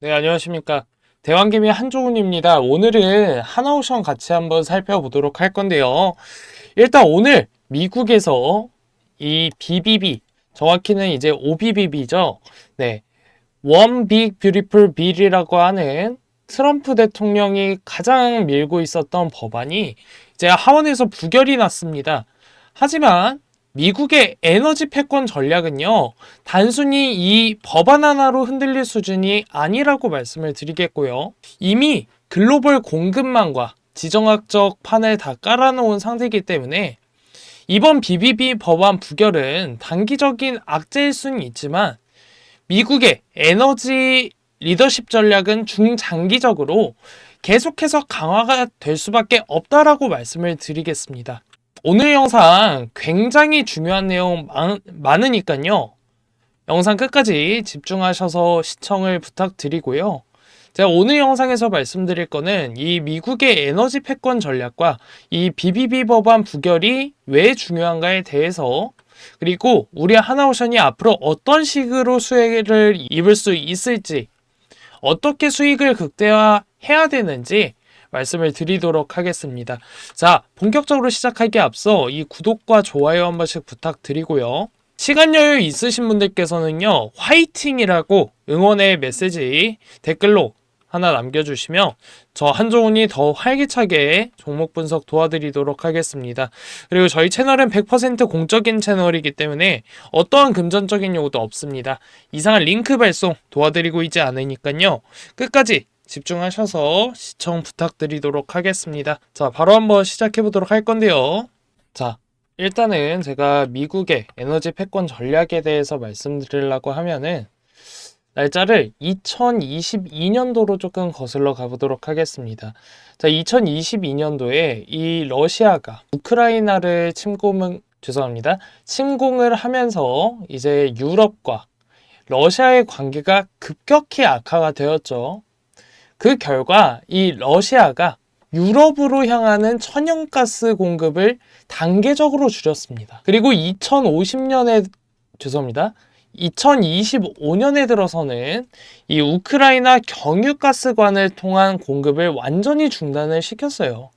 네, 안녕하십니까. 대왕개미 한종훈입니다. 오늘은 하나오션 같이 한번 살펴보도록 할 건데요. 일단 오늘 미국에서 이 BBB, 정확히는 이제 OBBB죠. 네, One Big Beautiful Bill이라고 하는 트럼프 대통령이 가장 밀고 있었던 법안이 이제 하원에서 부결이 났습니다. 하지만 미국의 에너지 패권 전략은요, 단순히 이 법안 하나로 흔들릴 수준이 아니라고 말씀을 드리겠고요. 이미 글로벌 공급망과 지정학적 판을 다 깔아놓은 상태이기 때문에 이번 BBB 법안 부결은 단기적인 악재일 수는 있지만 미국의 에너지 리더십 전략은 중장기적으로 계속해서 강화가 될 수밖에 없다라고 말씀을 드리겠습니다. 오늘 영상 굉장히 중요한 내용 많으니까요. 영상 끝까지 집중하셔서 시청을 부탁드리고요. 제가 오늘 영상에서 말씀드릴 거는 이 미국의 에너지 패권 전략과 이 BBB 법안 부결이 왜 중요한가에 대해서, 그리고 우리 하나오션이 앞으로 어떤 식으로 수혜를 입을 수 있을지, 어떻게 수익을 극대화해야 되는지 말씀을 드리도록 하겠습니다. 자, 본격적으로 시작하기에 앞서 이 구독과 좋아요 한 번씩 부탁드리고요. 시간 여유 있으신 분들께서는요, 화이팅이라고 응원의 메시지 댓글로 하나 남겨주시면 저 한종훈이 더 활기차게 종목 분석 도와드리도록 하겠습니다. 그리고 저희 채널은 100% 공적인 채널이기 때문에 어떠한 금전적인 요구도 없습니다. 이상한 링크 발송 도와드리고 있지 않으니까요. 끝까지 집중하셔서 시청 부탁드리도록 하겠습니다. 자, 바로 한번 시작해 보도록 할 건데요. 자, 일단은 제가 미국의 에너지 패권 전략에 대해서 말씀드리려고 하면은 날짜를 2022년도로 조금 거슬러 가보도록 하겠습니다. 자, 2022년도에 이 러시아가 우크라이나를 침공을 하면서 이제 유럽과 러시아의 관계가 급격히 악화가 되었죠. 그 결과 이 러시아가 유럽으로 향하는 천연가스 공급을 단계적으로 줄였습니다. 그리고 2025년에 들어서는 이 우크라이나 경유가스관을 통한 공급을 완전히 중단을 시켰어요.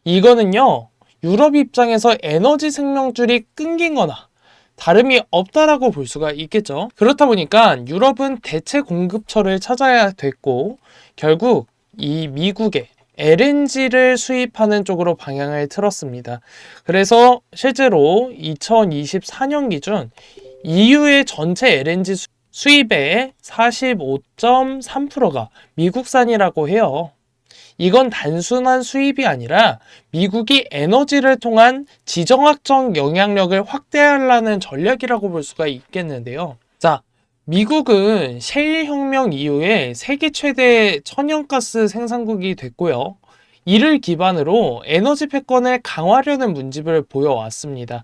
이거는요, 유럽 입장에서 에너지 생명줄이 끊긴 거나 다름이 없다라고 볼 수가 있겠죠. 그렇다 보니까 유럽은 대체 공급처를 찾아야 됐고, 결국 이 미국의 LNG를 수입하는 쪽으로 방향을 틀었습니다. 그래서 실제로 2024년 기준 EU의 전체 LNG 수입의 45.3%가 미국산이라고 해요. 이건 단순한 수입이 아니라 미국이 에너지를 통한 지정학적 영향력을 확대하려는 전략이라고 볼 수가 있겠는데요. 자, 미국은 셰일 혁명 이후에 세계 최대 천연가스 생산국이 됐고요. 이를 기반으로 에너지 패권을 강화하려는 문집을 보여왔습니다.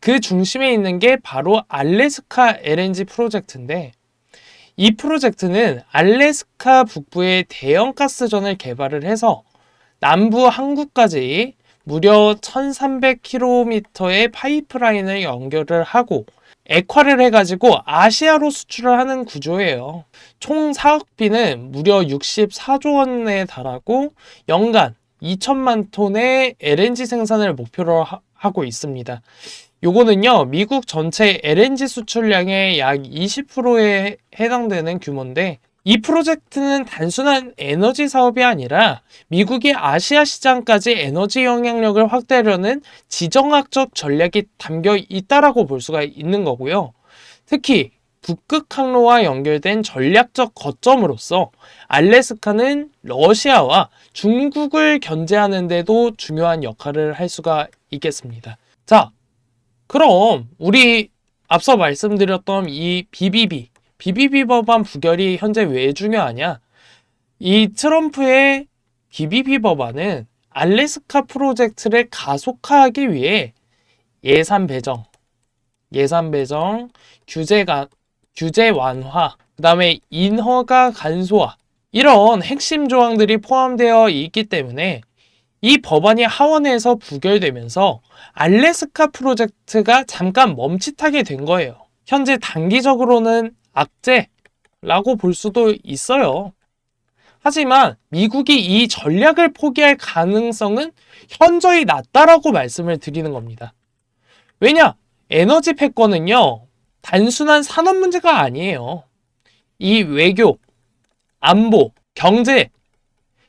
그 중심에 있는 게 바로 알래스카 LNG 프로젝트인데, 이 프로젝트는 알래스카 북부의 대형 가스전을 개발을 해서 남부 한국까지 무려 1300km의 파이프라인을 연결을 하고 액화를 해가지고 아시아로 수출을 하는 구조예요. 총 사업비는 무려 64조 원에 달하고 연간 2천만 톤의 LNG 생산을 목표로 하고 있습니다. 요거는요, 미국 전체 LNG 수출량의 약 20%에 해당되는 규모인데, 이 프로젝트는 단순한 에너지 사업이 아니라 미국이 아시아 시장까지 에너지 영향력을 확대하려는 지정학적 전략이 담겨 있다라고 볼 수가 있는 거고요. 특히 북극 항로와 연결된 전략적 거점으로서 알래스카는 러시아와 중국을 견제하는 데도 중요한 역할을 할 수가 있겠습니다. 자, 그럼 우리 앞서 말씀드렸던 이 BBB 법안 부결이 현재 왜 중요하냐? 이 트럼프의 BBB 법안은 알래스카 프로젝트를 가속화하기 위해 예산 배정, 규제 완화, 그 다음에 인허가 간소화, 이런 핵심 조항들이 포함되어 있기 때문에 이 법안이 하원에서 부결되면서 알래스카 프로젝트가 잠깐 멈칫하게 된 거예요. 현재 단기적으로는 악재라고 볼 수도 있어요. 하지만 미국이 이 전략을 포기할 가능성은 현저히 낮다라고 말씀을 드리는 겁니다. 왜냐? 에너지 패권은요, 단순한 산업 문제가 아니에요. 이 외교, 안보, 경제,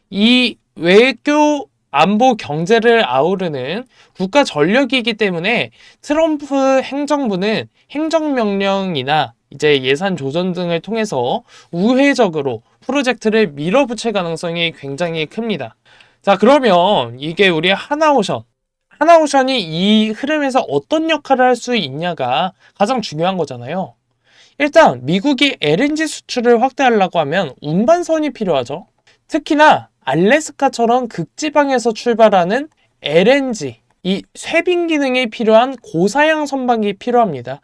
이 외교, 안보, 경제를 아우르는 국가 전력이기 때문에 트럼프 행정부는 행정명령이나 이제 예산 조정 등을 통해서 우회적으로 프로젝트를 밀어붙일 가능성이 굉장히 큽니다. 자, 그러면 이게 우리 하나오션이 이 흐름에서 어떤 역할을 할 수 있냐가 가장 중요한 거잖아요. 일단 미국이 LNG 수출을 확대하려고 하면 운반선이 필요하죠. 특히나 알래스카처럼 극지방에서 출발하는 LNG, 이 쇄빙 기능이 필요한 고사양 선박이 필요합니다.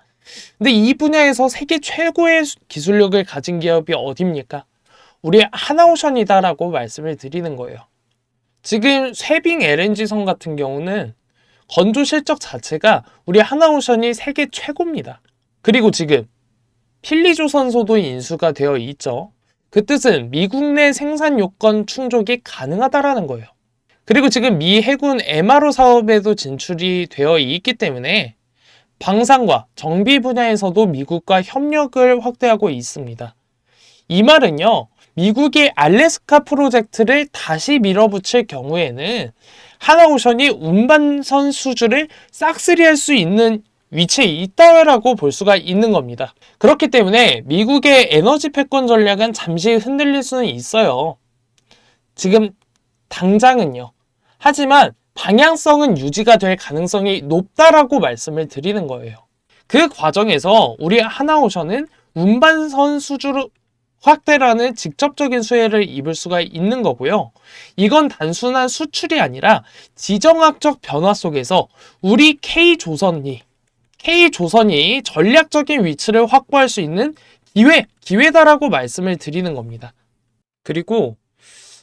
근데 이 분야에서 세계 최고의 기술력을 가진 기업이 어딥니까? 우리 하나오션이다라고 말씀을 드리는 거예요. 지금 쇄빙 LNG선 같은 경우는 건조 실적 자체가 우리 하나오션이 세계 최고입니다. 그리고 지금 필리조선소도 인수가 되어 있죠. 그 뜻은 미국 내 생산 요건 충족이 가능하다라는 거예요. 그리고 지금 미 해군 MRO 사업에도 진출이 되어 있기 때문에 방산과 정비 분야에서도 미국과 협력을 확대하고 있습니다. 이 말은요, 미국이 알래스카 프로젝트를 다시 밀어붙일 경우에는 하나오션이 운반선 수주를 싹쓸이할 수 있는 위치에 있다라고 볼 수가 있는 겁니다. 그렇기 때문에 미국의 에너지 패권 전략은 잠시 흔들릴 수는 있어요. 지금 당장은요. 하지만 방향성은 유지가 될 가능성이 높다라고 말씀을 드리는 거예요. 그 과정에서 우리 하나오션은 운반선 수주 확대라는 직접적인 수혜를 입을 수가 있는 거고요. 이건 단순한 수출이 아니라 지정학적 변화 속에서 우리 K조선이 전략적인 위치를 확보할 수 있는 기회다라고 말씀을 드리는 겁니다. 그리고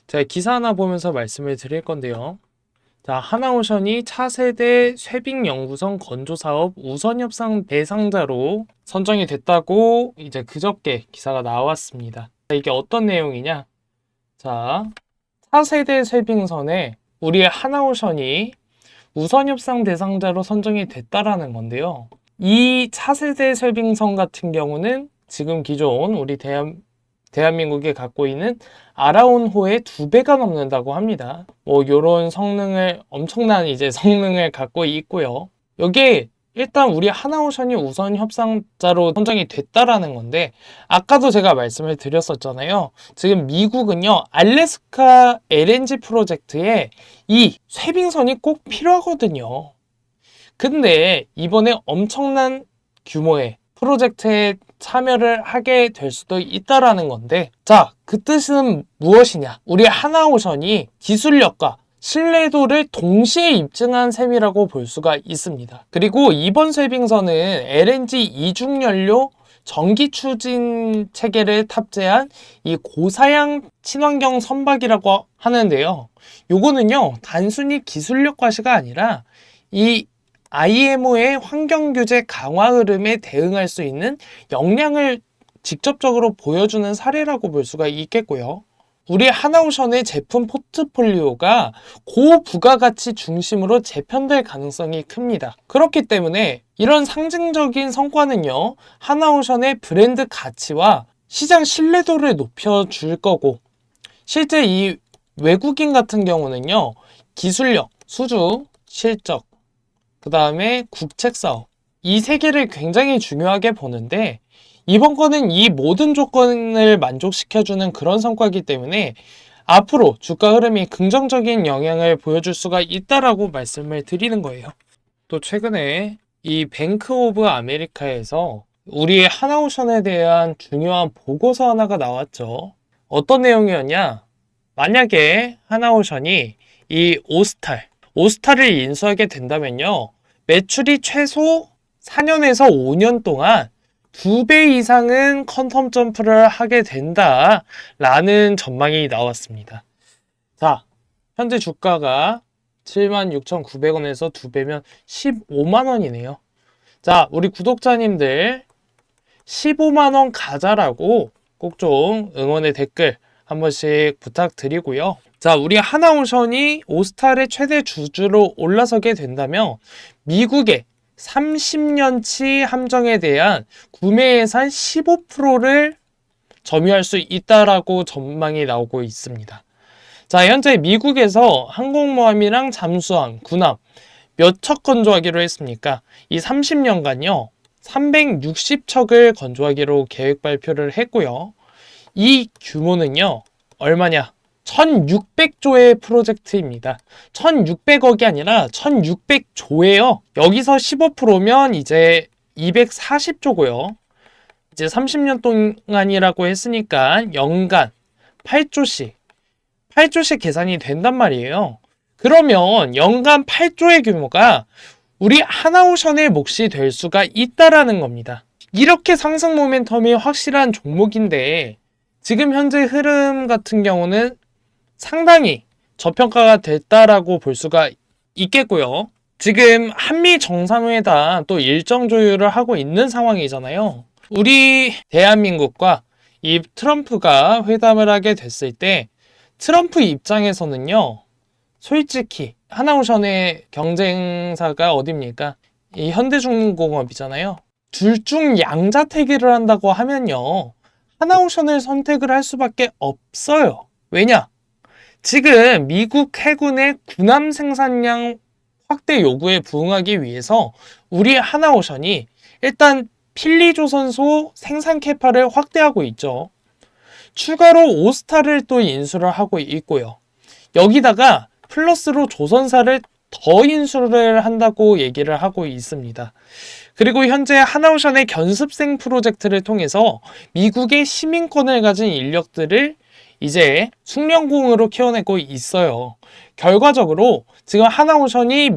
제가 기사 하나 보면서 말씀을 드릴 건데요. 자, 하나오션이 차세대 쇄빙 연구선 건조 사업 우선 협상 대상자로 선정이 됐다고 이제 그저께 기사가 나왔습니다. 이게 어떤 내용이냐? 자, 차세대 쇄빙선에 우리 하나오션이 우선 협상 대상자로 선정이 됐다라는 건데요. 이 차세대 쇄빙선 같은 경우는 지금 기존 우리 대한민국이 갖고 있는 아라운호의 2배가 넘는다고 합니다. 요런 엄청난 이제 성능을 갖고 있고요. 여기에 일단 우리 하나오션이 우선 협상자로 선정이 됐다라는 건데, 아까도 제가 말씀을 드렸었잖아요. 지금 미국은요, 알래스카 LNG 프로젝트에 이 쇄빙선이 꼭 필요하거든요. 근데 이번에 엄청난 규모의 프로젝트에 참여를 하게 될 수도 있다라는 건데, 자, 그 뜻은 무엇이냐? 우리 하나오션이 기술력과 신뢰도를 동시에 입증한 셈이라고 볼 수가 있습니다. 그리고 이번 쇄빙선은 LNG 이중연료 전기 추진 체계를 탑재한 이 고사양 친환경 선박이라고 하는데요. 요거는요, 단순히 기술력 과시가 아니라 이 IMO의 환경규제 강화 흐름에 대응할 수 있는 역량을 직접적으로 보여주는 사례라고 볼 수가 있겠고요. 우리 하나오션의 제품 포트폴리오가 고부가가치 중심으로 재편될 가능성이 큽니다. 그렇기 때문에 이런 상징적인 성과는요, 하나오션의 브랜드 가치와 시장 신뢰도를 높여줄 거고, 실제 이 외국인 같은 경우는요, 기술력, 수주, 실적, 그 다음에 국책사업, 이 세 개를 굉장히 중요하게 보는데, 이번 거는 이 모든 조건을 만족시켜주는 그런 성과이기 때문에 앞으로 주가 흐름이 긍정적인 영향을 보여줄 수가 있다라고 말씀을 드리는 거예요. 또 최근에 이 뱅크 오브 아메리카에서 우리 하나오션에 대한 중요한 보고서 하나가 나왔죠. 어떤 내용이었냐? 만약에 하나오션이 이 오스탈을 인수하게 된다면요, 매출이 최소 4년에서 5년 동안 2배 이상은 퀀텀 점프를 하게 된다라는 전망이 나왔습니다. 자, 현재 주가가 76,900원에서 2배면 15만원이네요. 자, 우리 구독자님들 15만원 가자라고 꼭 좀 응원의 댓글 한 번씩 부탁드리고요. 자, 우리 하나오션이 오스탈의 최대 주주로 올라서게 된다면 미국의 30년치 함정에 대한 구매 예산 15%를 점유할 수 있다라고 전망이 나오고 있습니다. 자, 현재 미국에서 항공모함이랑 잠수함, 군함 몇 척 건조하기로 했습니까? 이 30년간요. 360척을 건조하기로 계획 발표를 했고요. 이 규모는요. 얼마냐? 1600조의 프로젝트입니다. 1600억이 아니라 1600조예요. 여기서 15%면 이제 240조고요. 이제 30년 동안이라고 했으니까 연간 8조씩 계산이 된단 말이에요. 그러면 연간 8조의 규모가 우리 하나오션의 몫이 될 수가 있다라는 겁니다. 이렇게 상승 모멘텀이 확실한 종목인데 지금 현재 흐름 같은 경우는 상당히 저평가가 됐다라고 볼 수가 있겠고요. 지금 한미 정상회담 또 일정 조율을 하고 있는 상황이잖아요. 우리 대한민국과 이 트럼프가 회담을 하게 됐을 때 트럼프 입장에서는요. 솔직히 하나오션의 경쟁사가 어딥니까? 이 현대중공업이잖아요. 둘 중 양자택일을 한다고 하면요. 하나오션을 선택을 할 수밖에 없어요. 왜냐? 지금 미국 해군의 군함 생산량 확대 요구에 부응하기 위해서 우리 하나오션이 일단 필리조선소 생산 캐파를 확대하고 있죠. 추가로 오스타를 또 인수를 하고 있고요. 여기다가 플러스로 조선사를 더 인수를 한다고 얘기를 하고 있습니다. 그리고 현재 하나오션의 견습생 프로젝트를 통해서 미국의 시민권을 가진 인력들을 이제 숙련공으로 키워내고 있어요. 결과적으로 지금 하나오션이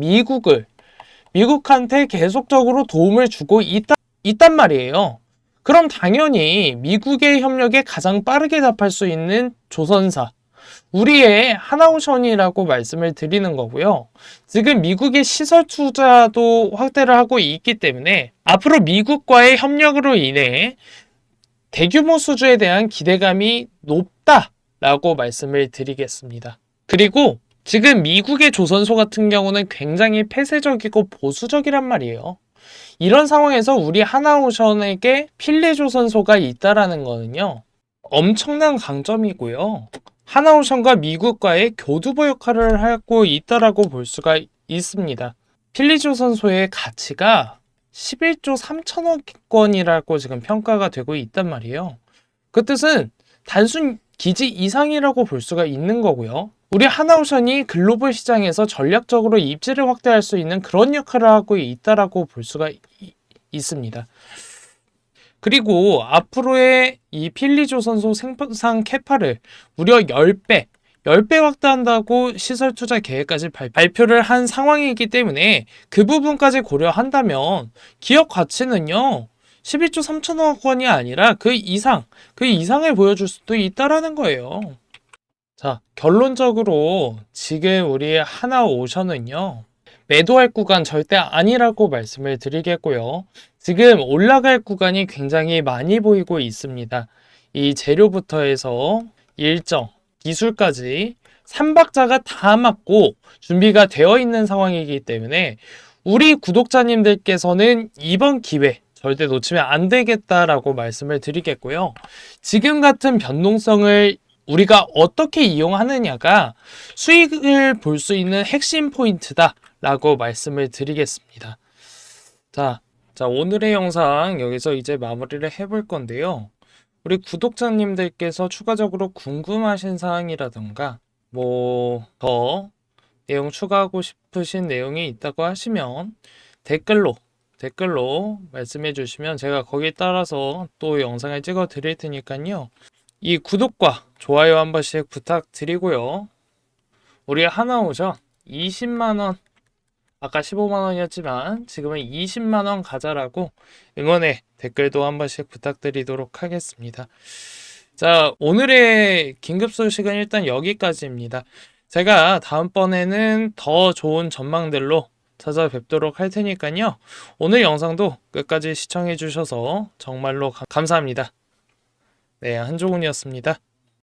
미국한테 계속적으로 도움을 주고 있단 말이에요. 그럼 당연히 미국의 협력에 가장 빠르게 답할 수 있는 조선사, 우리의 하나오션이라고 말씀을 드리는 거고요. 지금 미국의 시설 투자도 확대를 하고 있기 때문에 앞으로 미국과의 협력으로 인해 대규모 수주에 대한 기대감이 높다라고 말씀을 드리겠습니다. 그리고 지금 미국의 조선소 같은 경우는 굉장히 폐쇄적이고 보수적이란 말이에요. 이런 상황에서 우리 하나오션에게 필리조선소가 있다라는 거는요. 엄청난 강점이고요. 하나오션과 미국과의 교두보 역할을 하고 있다라고 볼 수가 있습니다. 필리조선소의 가치가 11조 3천억 원이라고 지금 평가가 되고 있단 말이에요. 그 뜻은 단순 기지 이상이라고 볼 수가 있는 거고요. 우리 하나오션이 글로벌 시장에서 전략적으로 입지를 확대할 수 있는 그런 역할을 하고 있다라고 볼 수가 있습니다. 그리고 앞으로의 이 필리조선소 생산 캐파를 무려 10배 확대한다고 시설 투자 계획까지 발표를 한 상황이기 때문에 그 부분까지 고려한다면 기업 가치는요. 11조 3천억 원이 아니라 그 이상을 보여줄 수도 있다라는 거예요. 자, 결론적으로 지금 우리 하나오션은요. 매도할 구간 절대 아니라고 말씀을 드리겠고요. 지금 올라갈 구간이 굉장히 많이 보이고 있습니다. 이 재료부터 해서 일정, 기술까지 3박자가 다 맞고 준비가 되어 있는 상황이기 때문에 우리 구독자님들께서는 이번 기회 절대 놓치면 안 되겠다라고 말씀을 드리겠고요. 지금 같은 변동성을 우리가 어떻게 이용하느냐가 수익을 볼 수 있는 핵심 포인트다 라고 말씀을 드리겠습니다. 자, 오늘의 영상 여기서 이제 마무리를 해볼 건데요. 우리 구독자님들께서 추가적으로 궁금하신 사항이라던가 더 내용 추가하고 싶으신 내용이 있다고 하시면 댓글로 말씀해 주시면 제가 거기에 따라서 또 영상을 찍어 드릴 테니까요. 이 구독과 좋아요 한 번씩 부탁드리고요. 우리 하나오션 20만원, 아까 15만원이었지만 지금은 20만원 가자라고 응원의 댓글도 한 번씩 부탁드리도록 하겠습니다. 자, 오늘의 긴급 소식은 일단 여기까지입니다. 제가 다음번에는 더 좋은 전망들로 찾아뵙도록 할 테니까요. 오늘 영상도 끝까지 시청해 주셔서 정말로 감사합니다. 네, 한종훈이었습니다.